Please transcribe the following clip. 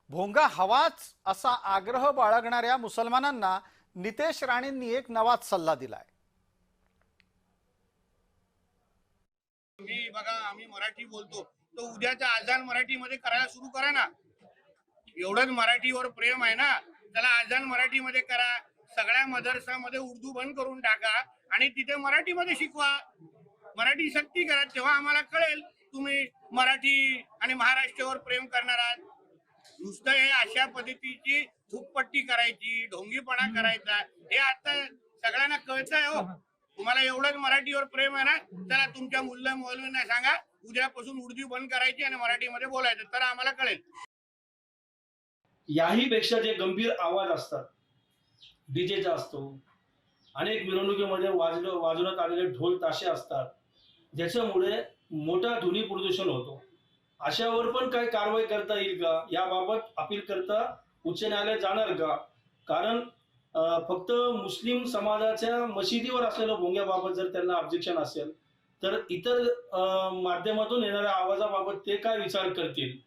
भोंगा हवाच असा आग्रह बाळगणाऱ्या मुसलमानांना नितेश राणेंनी एक नवाच सल्ला दिलाय। मी बघा आम्ही मराठी बोलतो, तो उद्याचा आजान मराठीमध्ये करायला सुरू करा ना। एवढंच मराठीवर प्रेम आहे ना, त्याला आजान मराठीमध्ये करा। सगळ्या मदरसामध्ये उर्दू बंद करून टाका आणि तिथे मराठीमध्ये शिकवा, मराठी सक्ती करा। तेव्हा आम्हाला कळेल तुम्ही मराठी आणि महाराष्ट्रावर प्रेम करणार आहात। नुसतं हे अशा पद्धतीची धुपपट्टी करायची, ढोंगीपणा करायचा, हे आता सगळ्यांना कळतंय हो। तुम्हाला एवढंच मराठीवर प्रेम आहे ना, चला तुमच्या मुल्ला मौलवींना सांगा उद्यापासून उर्दू बंद करायची आणि मराठीमध्ये बोलायचं, तर आम्हाला कळेल। याही पेक्षा जे गंभीर आवाज असतात, डीजेचा असतो, अनेक मिरवणुकीमध्ये वाजवण्यात आलेले ढोल ताशे असतात, ज्याच्यामुळे मोठा ध्वनी प्रदूषण होतो। अशावर पण काही कारवाई करता येईल का, याबाबत अपील करता उच्च न्यायालयात जाणार का? कारण फक्त मुस्लिम समाजाच्या मशिदीवर असलेल्या भोंग्याबाबत जर त्यांना ऑब्जेक्शन असेल, तर इतर माध्यमातून येणाऱ्या आवाजाबाबत ते काय विचार करतील?